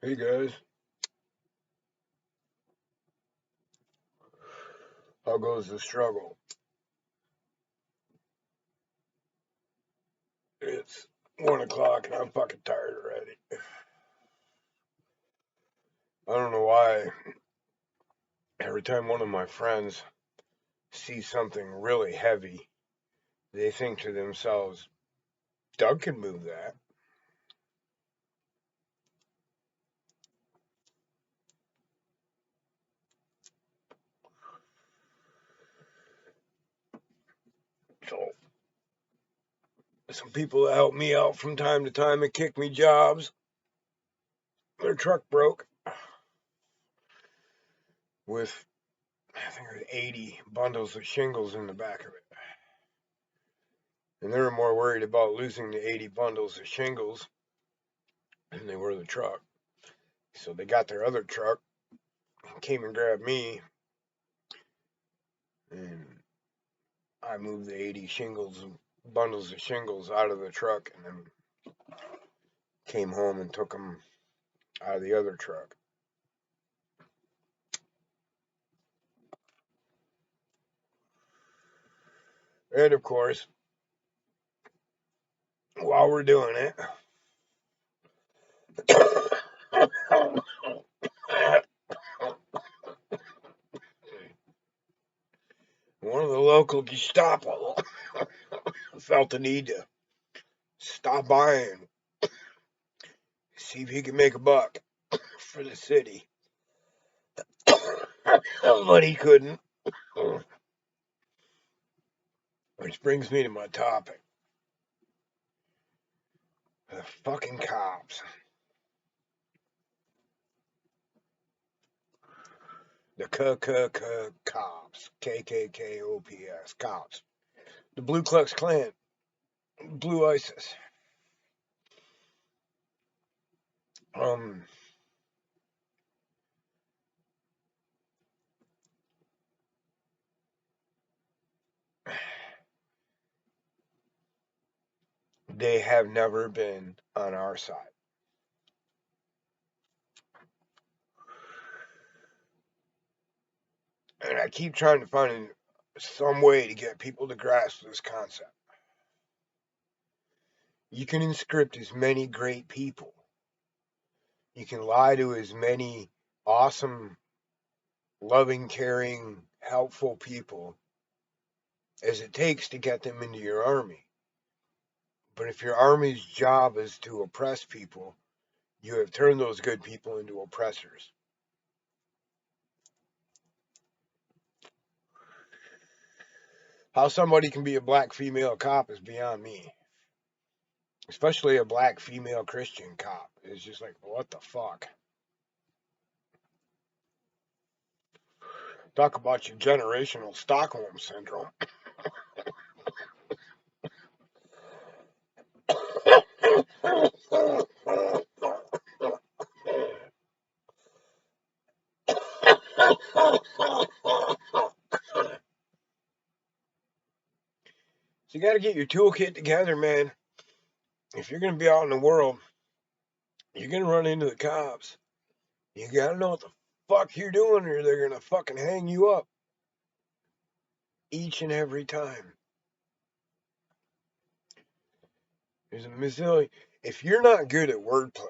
Hey guys, how goes the struggle? It's 1 o'clock and I'm fucking tired already. I don't know why. Every time one of my friends sees something really heavy, they think to themselves, Doug can move that. So, some people that help me out from time to time and kick me jobs, their truck broke with, I think it was 80 bundles of shingles in the back of it. And they were more worried about losing the 80 bundles of shingles than they were the truck. So they got their other truck, came and grabbed me, and I moved the 80 bundles of shingles out of the truck, and then came home and took them out of the other truck. And of course, while we're doing it, one of the local Gestapo felt the need to stop by and see if he could make a buck for the city. But he couldn't. Which brings me to my topic. The fucking cops. The cops. KKKOPS. Cops. The Blue Klux Klan. Blue ISIS. Um, they have never been on our side. And I keep trying to find some way to get people to grasp this concept. You can inscript as many great people. You can lie to as many awesome, loving, caring, helpful people as it takes to get them into your army. But if your army's job is to oppress people, you have turned those good people into oppressors. How somebody can be a black female cop is beyond me. Especially a black female Christian cop. It's just like, what the fuck? Talk about your generational Stockholm syndrome. So you got to get your toolkit together, man. If you're going to be out in the world, you're going to run into the cops. You got to know what the fuck you're doing, or they're going to fucking hang you up each and every time. There's a million. If you're not good at wordplay,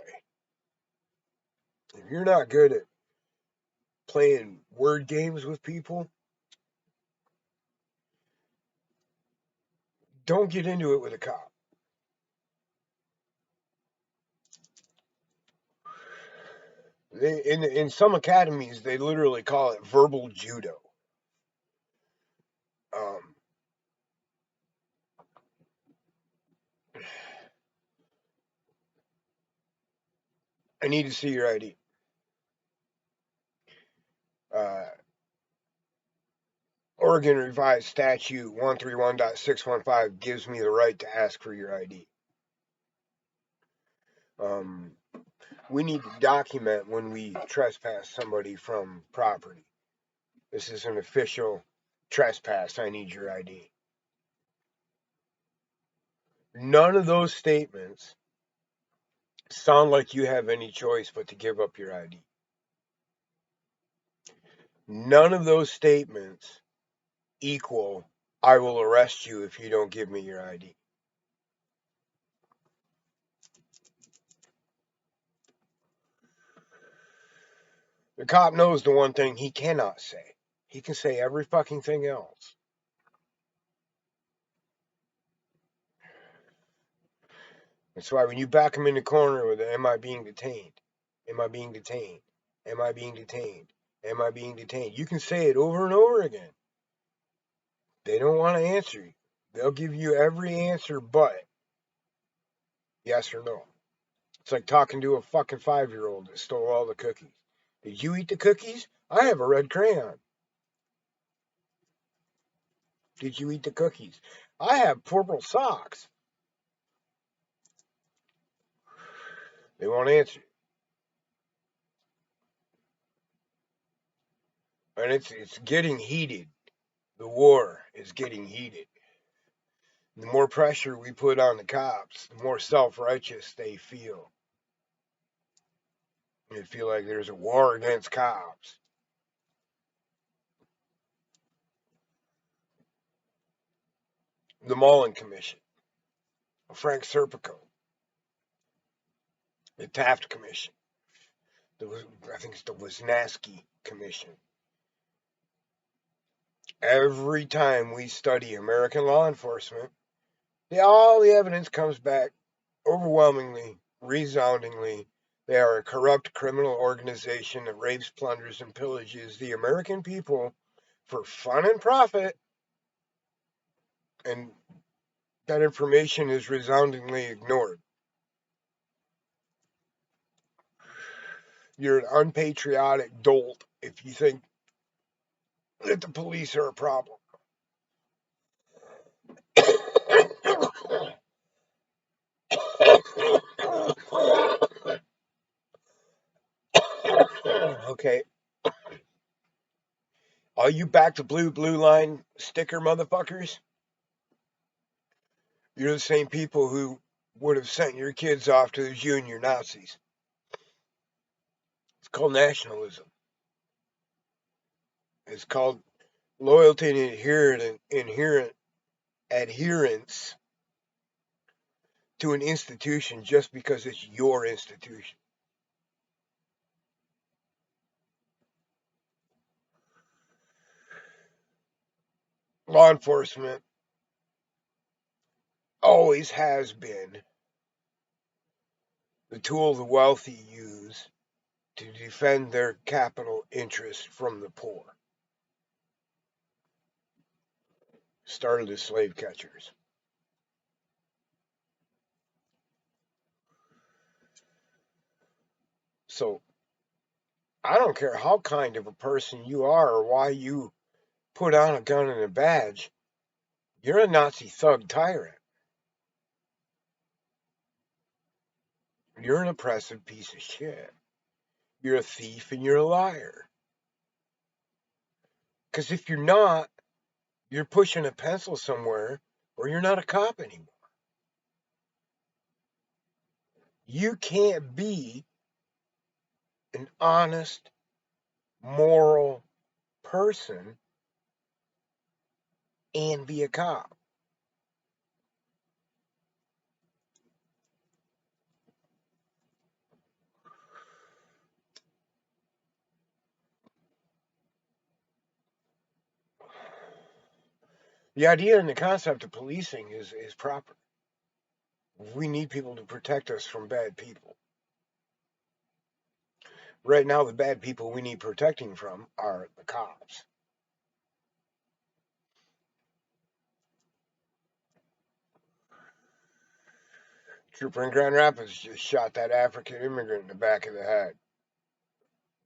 if you're not good at playing word games with people, don't get into it with a cop. In some academies, they literally call it verbal judo. Um, I need to see your ID. Uh, Oregon Revised Statute 131.615 gives me the right to ask for your ID. Um, we need to document when we trespass somebody from property. This is an official trespass. I need your ID. None of those statements sound like you have any choice but to give up your ID. None of those statements equal, I will arrest you if you don't give me your ID. The cop knows the one thing he cannot say. He can say every fucking thing else. That's why when you back him in the corner with, am I being detained? Am I being detained? Am I being detained? Am I being detained? You can say it over and over again. They don't want to answer you. They'll give you every answer but yes or no. It's like talking to a fucking 5-year-old that stole all the cookies. Did you eat the cookies? I have a red crayon. Did you eat the cookies? I have purple socks. They won't answer. And it's getting heated. The war is getting heated. The more pressure we put on the cops, the more self-righteous they feel. They feel like there's a war against cops. The Mullen Commission, Frank Serpico, the Taft Commission, I think it's the Wisniewski Commission. Every time we study American law enforcement, all the evidence comes back overwhelmingly, resoundingly. They are a corrupt criminal organization that rapes, plunders, and pillages the American people for fun and profit, and that information is resoundingly ignored. You're an unpatriotic dolt if you think that the police are a problem. Okay. All you back to blue line sticker motherfuckers, you're the same people who would have sent your kids off to the junior Nazis. It's called nationalism. It's called loyalty and adherence to an institution just because it's your institution. Law enforcement always has been the tool the wealthy use to defend their capital interests from the poor. Started as slave catchers. So I don't care how kind of a person you are or why you put on a gun and a badge, you're a Nazi thug tyrant. You're an oppressive piece of shit. You're a thief and you're a liar. Because if you're not, you're pushing a pencil somewhere or you're not a cop anymore. You can't be an honest, moral person and be a cop. The idea and the concept of policing is proper. We need people to protect us from bad people. Right now, the bad people we need protecting from are the cops. Trooper in Grand Rapids just shot that African immigrant in the back of the head.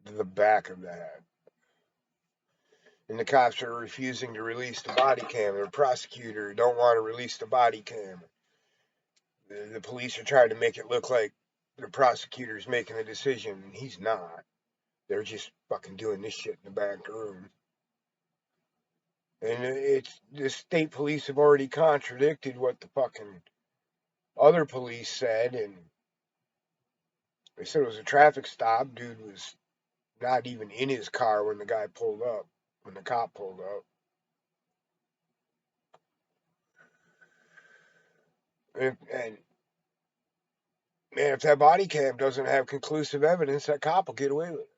The back of the head. And the cops are refusing to release the body cam. The prosecutor don't want to release the body cam. The police are trying to make it look like the prosecutor's making the decision, and he's not. They're just fucking doing this shit in the back room. And it's the state police have already contradicted what the fucking other police said, and They said it was a traffic stop. Dude was not even in his car when the guy pulled up, when the cop pulled up. And man, if that body cam doesn't have conclusive evidence, that cop will get away with it.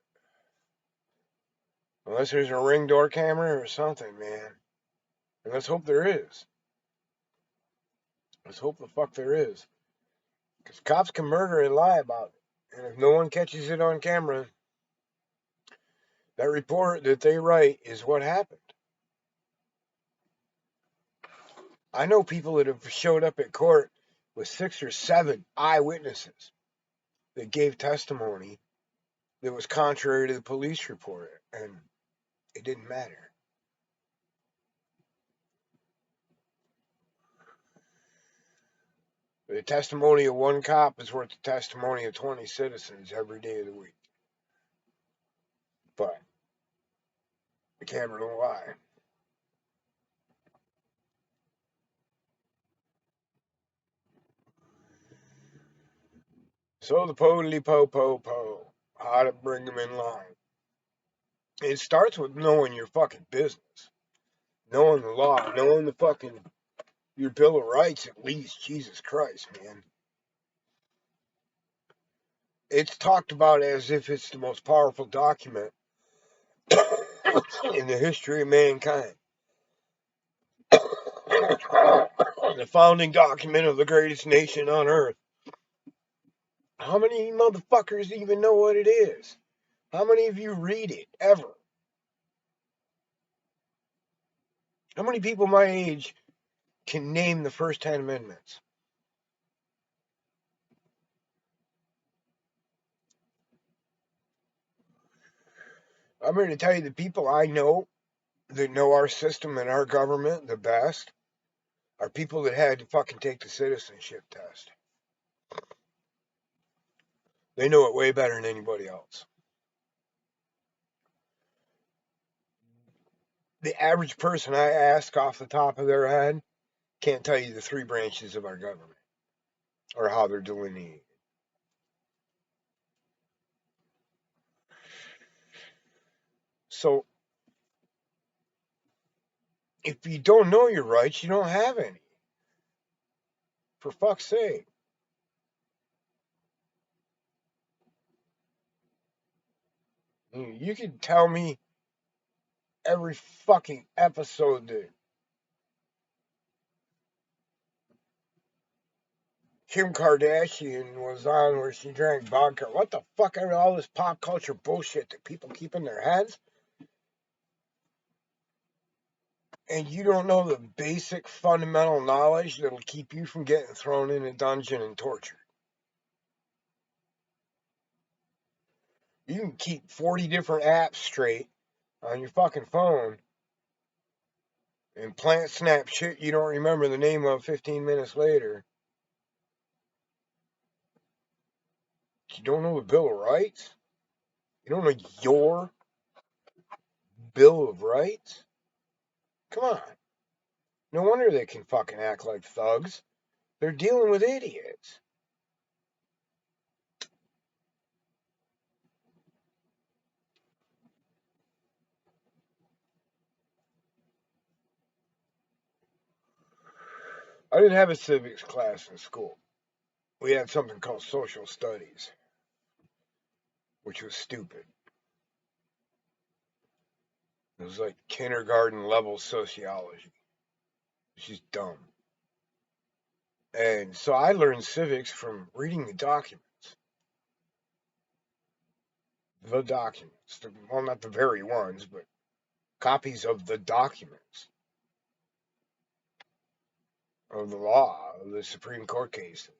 Unless there's a ring door camera or something, man. And let's hope there is. Let's hope the fuck there is. Because cops can murder and lie about it. And if no one catches it on camera, that report that they write is what happened. I know people that have showed up at court with 6 or 7 eyewitnesses that gave testimony that was contrary to the police report, and it didn't matter. The testimony of one cop is worth the testimony of 20 citizens every day of the week. But the camera don't lie. So the po-po, how to bring them in line. It starts with knowing your fucking business. Knowing the law, knowing the fucking, your Bill of Rights at least. Jesus Christ, man. It's talked about as if it's the most powerful document in the history of mankind. The founding document of the greatest nation on earth. How many motherfuckers even know what it is? How many of you read it, ever? How many people my age can name the first 10 amendments? I'm going to tell you the people I know that know our system and our government the best are people that had to fucking take the citizenship test. They know it way better than anybody else. The average person I ask off the top of their head can't tell you the 3 branches of our government or how they're delineated. So, if you don't know your rights, you don't have any. For fuck's sake. You can tell me every fucking episode that Kim Kardashian was on where she drank vodka. What the fuck are all this pop culture bullshit that people keep in their heads? And you don't know the basic fundamental knowledge that'll keep you from getting thrown in a dungeon and tortured. You can keep 40 different apps straight on your fucking phone and plant snap shit you don't remember the name of 15 minutes later. You don't know the Bill of Rights? You don't know your Bill of Rights? Come on. No wonder they can fucking act like thugs. They're dealing with idiots. I didn't have a civics class in school. We had something called social studies, which was stupid. It was like kindergarten level sociology, which is dumb. And so I learned civics from reading the documents. The documents. Well, not the very ones, but copies of the documents of the law, of the Supreme Court cases.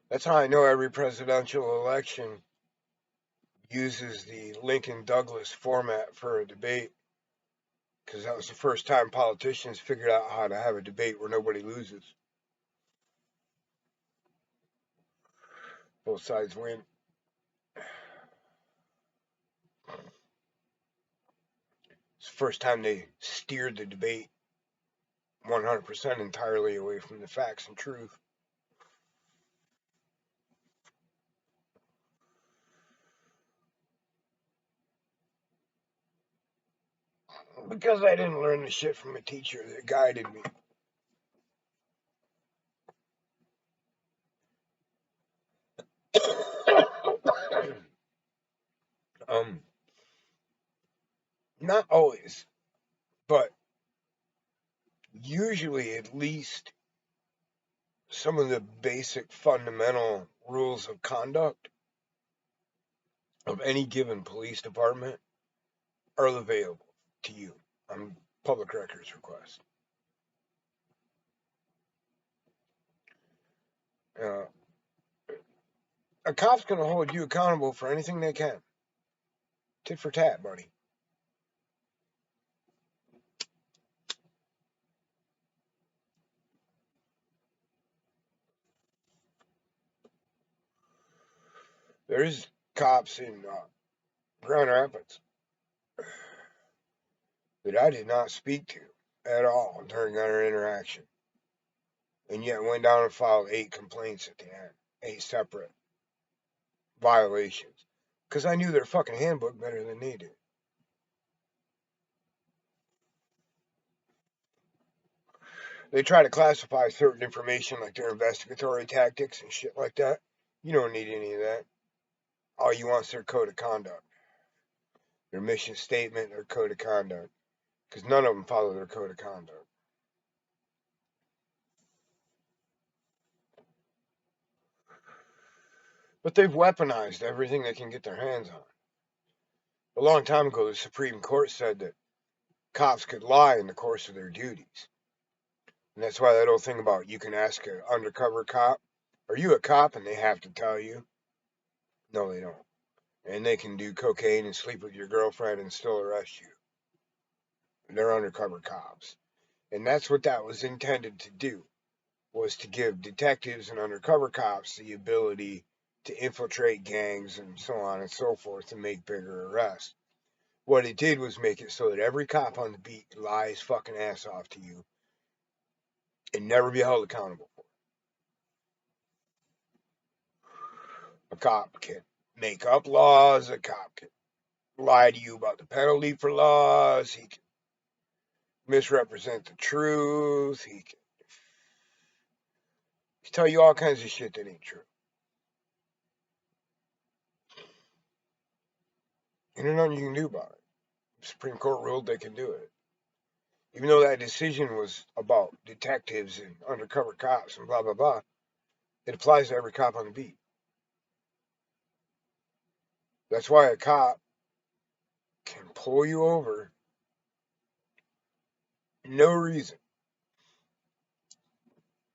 That's how I know every presidential election uses the Lincoln Douglas format for a debate, because that was the first time politicians figured out how to have a debate where nobody loses. Both sides win. the first time they steered the debate 100% entirely away from the facts and truth. Because I didn't learn the shit from a teacher that guided me. um, Not always, but usually at least some of the basic fundamental rules of conduct of any given police department are available to you on public records request. Uh, a cop's going to hold you accountable for anything they can. Tit for tat, buddy. There's cops in Grand Rapids that I did not speak to at all during our interaction, and yet went down and filed 8 complaints at the end, 8 separate violations, because I knew their fucking handbook better than they did. They try to classify certain information like their investigatory tactics and shit like that. You don't need any of that. All you want is their code of conduct, their mission statement, their code of conduct, because none of them follow their code of conduct. But they've weaponized everything they can get their hands on. A long time ago, the Supreme Court said that cops could lie in the course of their duties. And that's why that old thing about you can ask an undercover cop, are you a cop? And they have to tell you. No, they don't. And they can do cocaine and sleep with your girlfriend and still arrest you. They're undercover cops. And that's what that was intended to do, was to give detectives and undercover cops the ability to infiltrate gangs and so on and so forth and make bigger arrests. What it did was make it so that every cop on the beat could lie his fucking ass off to you and never be held accountable for it. A cop can make up laws, a cop can lie to you about the penalty for laws, he can misrepresent the truth, he can tell you all kinds of shit that ain't true. And there's nothing you can do about it. The Supreme Court ruled they can do it. Even though that decision was about detectives and undercover cops and blah, blah, blah, it applies to every cop on the beat. That's why a cop can pull you over, no reason.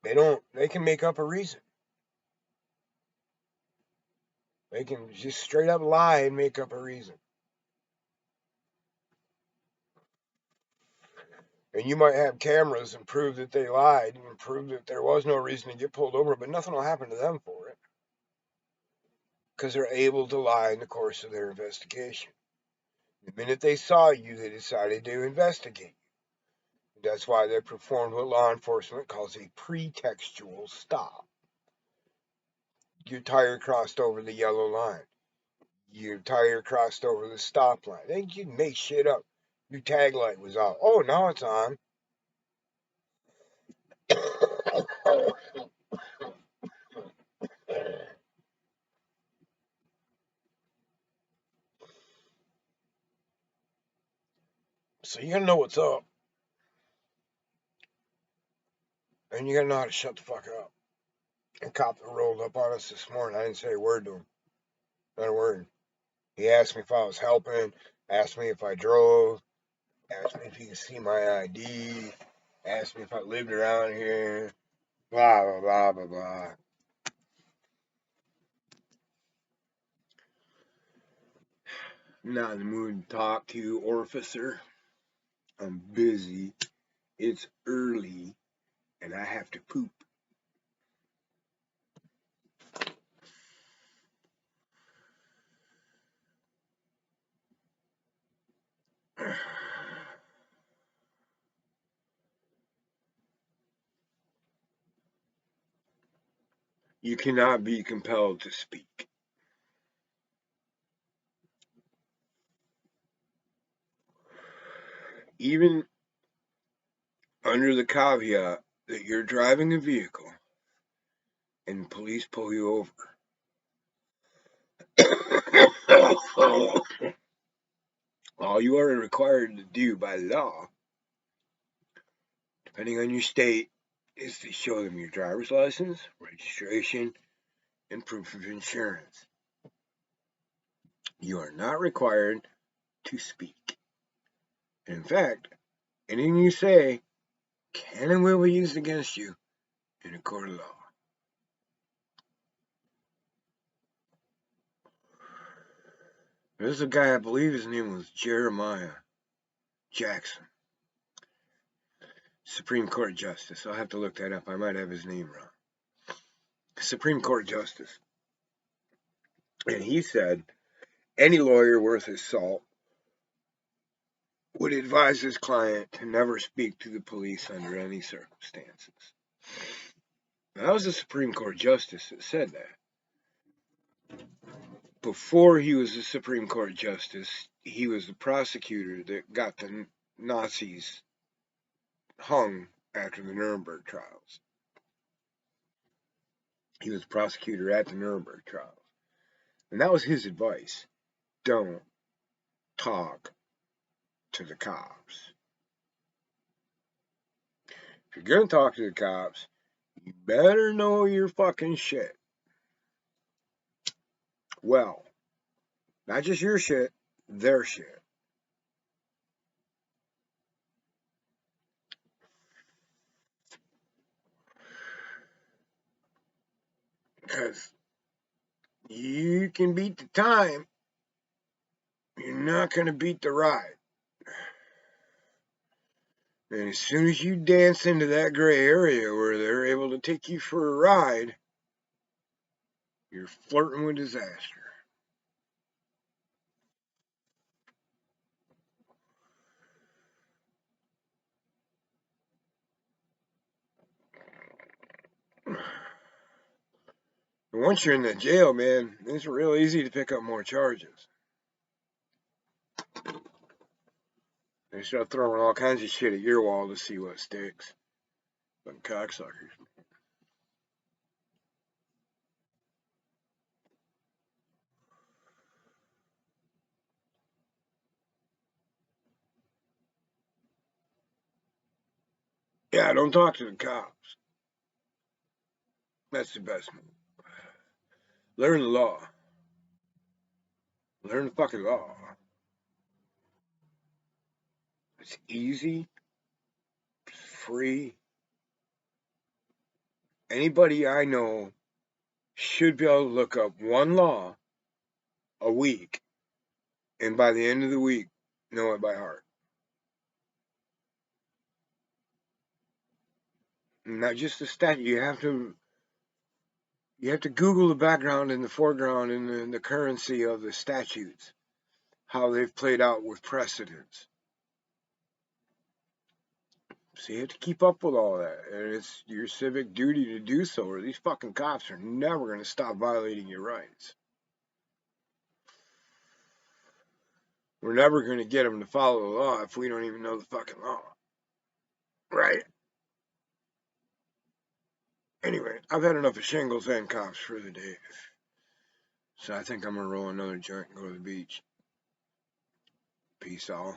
They can make up a reason. They can just straight up lie and make up a reason. And you might have cameras and prove that they lied and prove that there was no reason to get pulled over, but nothing will happen to them for it. Because they're able to lie in the course of their investigation. The minute they saw you, they decided to investigate you. That's why they performed what law enforcement calls a pretextual stop. Your tire crossed over the yellow line. Your tire crossed over the stop line. They can make shit up. Your tag light was off. Oh, now it's on. So you gotta know what's up. And you gotta know how to shut the fuck up. A cop that rolled up on us this morning, I didn't say a word to him. Not a word. He asked me if I was helping, asked me if I drove, asked me if he could see my ID, asked me if I lived around here, blah, blah, blah, blah, blah. I'm not in the mood to talk to you, officer. I'm busy. It's early, and I have to poop. You cannot be compelled to speak. Even under the caveat that you're driving a vehicle and police pull you over, all you are required to do by law, depending on your state, is to show them your driver's license, registration, and proof of insurance. You are not required to speak. And in fact, anything you say can and will be used against you in a court of law. There's a guy, I believe his name was Jeremiah Jackson, Supreme Court Justice. I'll have to look that up. I might have his name wrong. Supreme Court Justice. And he said any lawyer worth his salt would advise his client to never speak to the police under any circumstances. Now, that was a Supreme Court Justice that said that. Before he was a Supreme Court Justice, he was the prosecutor that got the Nazis hung after the Nuremberg trials. He was prosecutor at the Nuremberg trials. And that was his advice. Don't talk to the cops. If you're going to talk to the cops, you better know your fucking shit. Well, not just your shit, their shit. Because you can beat the time, you're not going to beat the ride. And as soon as you dance into that gray area where they're able to take you for a ride, you're flirting with disaster. And once you're in the jail, man, it's real easy to pick up more charges. They start throwing all kinds of shit at your wall to see what sticks. But cocksuckers. Yeah, don't talk to the cops. That's the best move. Learn the law. Learn the fucking law. It's easy. It's free. Anybody I know should be able to look up one law a week, and by the end of the week, know it by heart. Not just the statute. You have to Google the background and the foreground and the currency of the statutes, how they've played out with precedents. So you have to keep up with all that, and it's your civic duty to do so, or these fucking cops are never going to stop violating your rights. We're never going to get them to follow the law if we don't even know the fucking law. Right? Anyway, I've had enough of Shingles and Cops for the day. So I think I'm going to roll another joint and go to the beach. Peace all.